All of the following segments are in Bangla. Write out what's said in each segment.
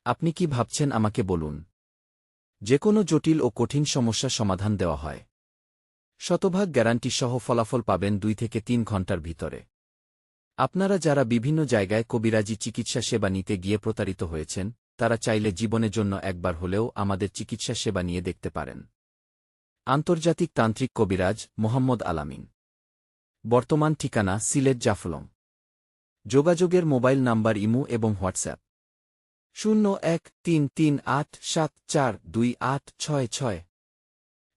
আপনি কি ভাবছেন আমাকে বলুন। যে কোনো জটিল ও কঠিন সমস্যার সমাধান দেওয়া হয়। শতভাগ গ্যারান্টি সহ ফলাফল পাবেন 2 থেকে 3 ঘন্টার ভিতরে। আপনারা যারা বিভিন্ন জায়গায় কবিরাজি চিকিৎসা সেবা নিতে গিয়ে প্রতারিত হয়েছেন, তারা চাইলে জীবনের জন্য একবার হলেও আমাদের চিকিৎসা সেবা নিয়ে দেখতে পারেন। আন্তর্জাতিক তান্ত্রিক কবিরাজ মোহাম্মদ আলামিন। বর্তমান ঠিকানা সিলেট জাফলং। যোগাযোগের মোবাইল নাম্বার ইমো এবং হোয়াটসঅ্যাপ 013387428666।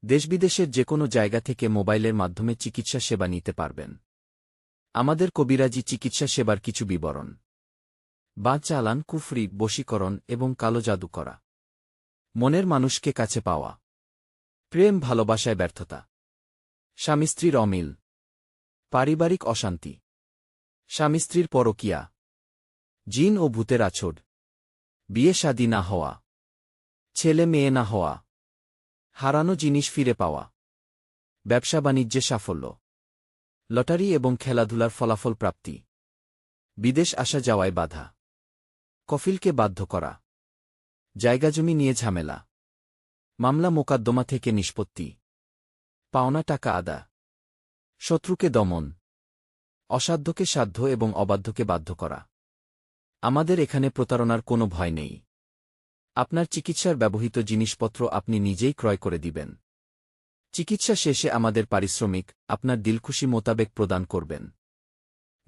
দেশবিদেশের যে কোনো জায়গা থেকে মোবাইলের মাধ্যমে চিকিৎসা সেবা নিতে পারবেন। আমাদের কবিরাজি চিকিৎসা সেবার কিছু বিবরণ: বাঁ চালান, কুফরি, বশীকরণ এবং কালো জাদু করা, মনের মানুষকে কাছে পাওয়া, প্রেম ভালোবাসায় ব্যর্থতা, স্বামী স্ত্রীর অমিল, পারিবারিক অশান্তি, স্বামী স্ত্রীর পরকীয়া, জিন ও ভূতের আছড়, বিয়ে শাদী না হওয়া, ছেলে মেয়ে না হওয়া, হারানো জিনিস ফিরে পাওয়া, ব্যবসা বাণিজ্যে সাফল্য, লটারি এবং খেলাধুলার ফলাফল প্রাপ্তি, বিদেশ আসা যাওয়ায় বাধা, কফিলকে বাধ্য করা, জায়গাজমি নিয়ে ঝামেলা, মামলা মোকদ্দমা থেকে নিষ্পত্তি, পাওনা টাকা আদা, শত্রুকে দমন, অসাধ্যকে সাধ্য এবং অবাধ্যকে বাধ্য করা। আমাদের এখানে প্রতারণার কোনো ভয় নেই। আপনার চিকিৎসার ব্যবহৃত জিনিসপত্র আপনি নিজেই ক্রয় করে দিবেন। চিকিৎসা শেষে আমাদের পারিশ্রমিক আপনার দিলখুশি মোতাবেক প্রদান করবেন।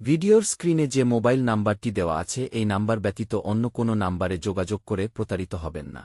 ভিডিওর স্ক্রিনে যে মোবাইল নাম্বারটি দেওয়া আছে এই নাম্বার ব্যতীত অন্য কোনো নাম্বারে যোগাযোগ করে প্রতারিত হবেন না।